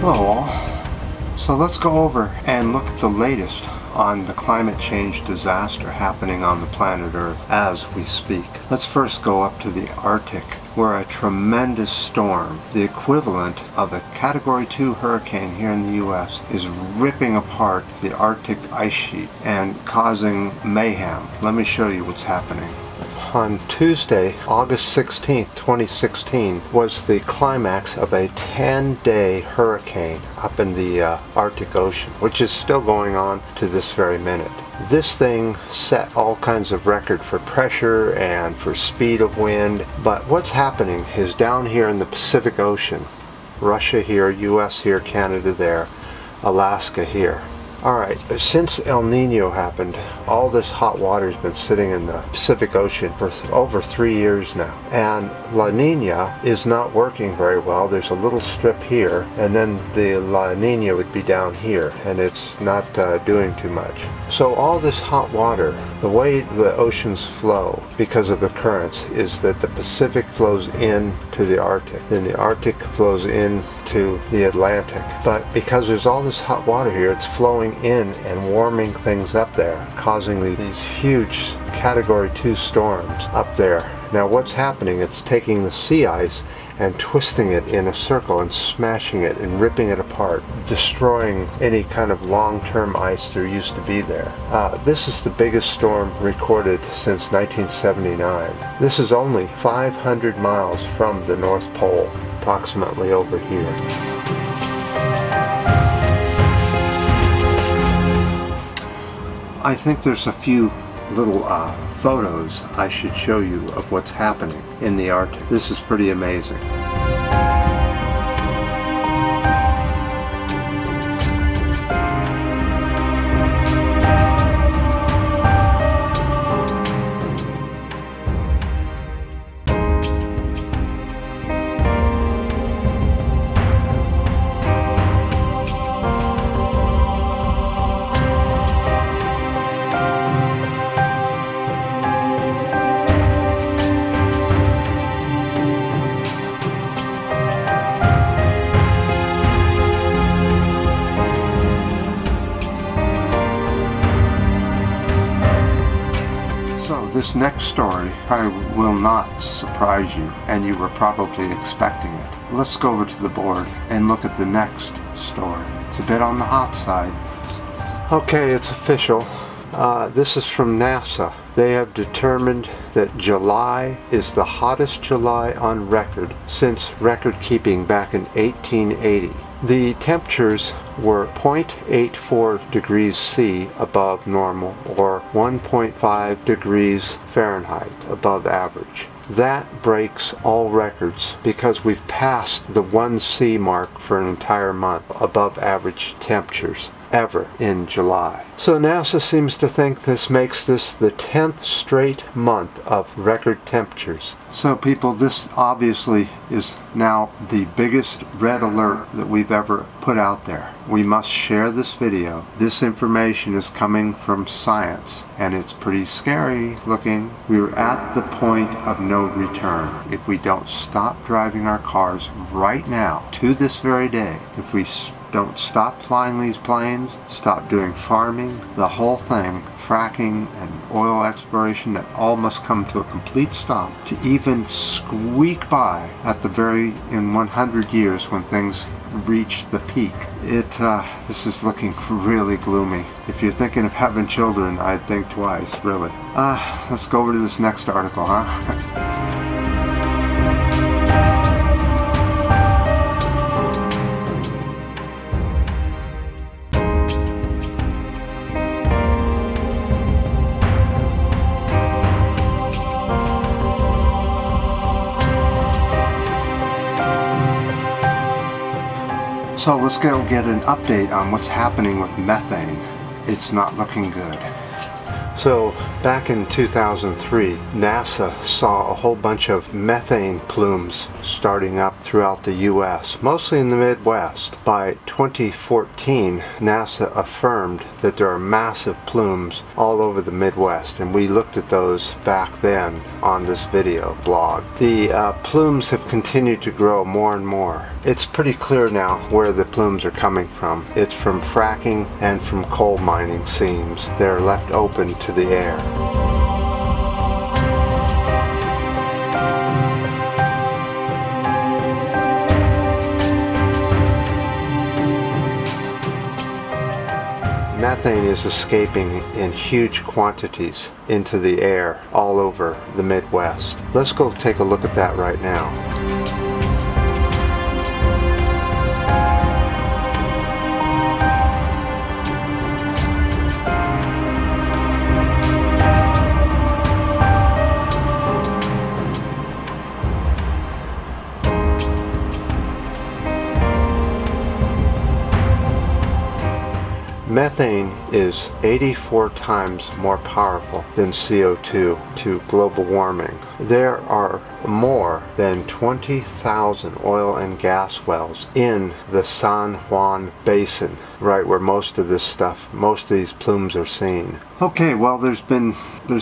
Hello all. So let's go over and look at the latest on the climate change disaster happening on the planet Earth as we speak. Let's first go up to the Arctic, where a tremendous storm, the equivalent of a Category 2 hurricane here in the US, is ripping apart the Arctic ice sheet and causing mayhem. Let me show you what's happening. On Tuesday, August 16th, 2016, was the climax of a 10-day hurricane up in the Arctic Ocean, which is still going on to this very minute. This thing set all kinds of record for pressure and for speed of wind, but what's happening is down here in the Pacific Ocean, Russia here, US here, Canada there, Alaska here. Alright, since El Nino happened, all this hot water has been sitting in the Pacific Ocean for over 3 years now. And La Nina is not working very well. There's a little strip here, and then the La Nina would be down here, and it's not doing too much. So all this hot water, the way the oceans flow because of the currents is that the Pacific flows in to the Arctic, then the Arctic flows in to the Atlantic. But because there's all this hot water here, it's flowing in and warming things up there, causing these huge Category 2 storms up there. Now what's happening, it's taking the sea ice and twisting it in a circle and smashing it and ripping it apart, destroying any kind of long-term ice there used to be there. This is the biggest storm recorded since 1979. This is only 500 miles from the North Pole, approximately over here. I think there's a few little photos I should show you of what's happening in the Arctic. This is pretty amazing. This next story probably will not surprise you, and you were probably expecting it. Let's go over to the board and look at the next story. It's a bit on the hot side. Okay, it's official. This is from NASA. They have determined that July is the hottest July on record since record keeping back in 1880. The temperatures were 0.84 degrees C above normal, or 1.5 degrees Fahrenheit above average. That breaks all records because we've passed the 1C mark for an entire month above average temperatures ever in July. So NASA seems to think this makes this the 10th straight month of record temperatures. So people, this obviously is now the biggest red alert that we've ever put out there. We must share this video. This information is coming from science, and it's pretty scary looking. We're at the point of no return. If we don't stop driving our cars right now, to this very day, if we don't stop flying these planes, stop doing farming, the whole thing, fracking and oil exploration, that all must come to a complete stop to even squeak by at the very, in 100 years when things reach the peak. This is looking really gloomy. If you're thinking of having children, I'd think twice, really. Let's go over to this next article, huh? So let's go get an update on what's happening with methane. It's not looking good. So back in 2003, NASA saw a whole bunch of methane plumes starting up throughout the US, mostly in the Midwest. By 2014, NASA affirmed that there are massive plumes all over the Midwest, and we looked at those back then on this video blog. The plumes have continued to grow more and more. It's pretty clear now where the plumes are coming from. It's from fracking and from coal mining seams. They're left open to the air. Methane is escaping in huge quantities into the air all over the Midwest. Let's go take a look at that right now. Methane is 84 times more powerful than CO2 to global warming. There are more than 20,000 oil and gas wells in the San Juan Basin, right where most of these plumes are seen. Okay, well there's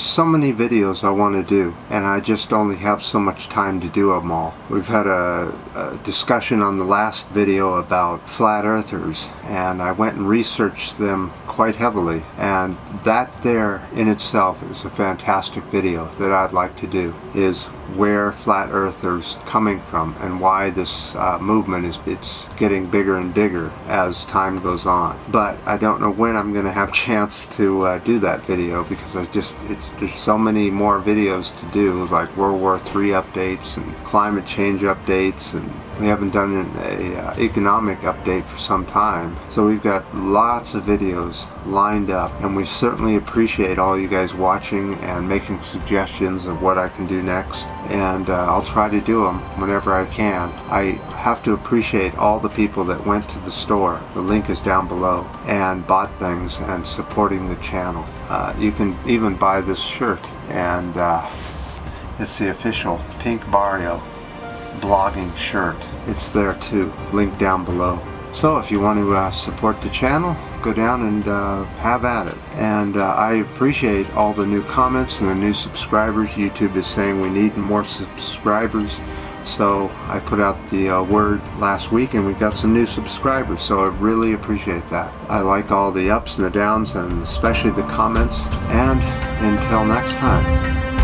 so many videos I want to do, and I just only have so much time to do them all. We've had a discussion on the last video about flat earthers, and I went and researched them quite heavily, and that there in itself is a fantastic video that I'd like to do, is where flat earthers coming from and why this movement it's getting bigger and bigger as time goes on. But I don't know when I'm going to have a chance to do that video, because there's so many more videos to do, like World War III updates and climate change updates, and we haven't done an economic update for some time. So we've got lots of videos lined up, and we certainly appreciate all you guys watching and making suggestions of what I can do next, and I'll try to do them whenever I can. I have to appreciate all the people that went to the store, the link is down below, and bought things and supporting the channel. You can even buy this shirt, and it's the official Pink Barrio blogging shirt. It's there too, link down below. So if you want to support the channel, go down and have at it. And I appreciate all the new comments and the new subscribers. YouTube is saying we need more subscribers, so I put out the word last week and we got some new subscribers, so I really appreciate that. I like all the ups and the downs, and especially the comments, and until next time.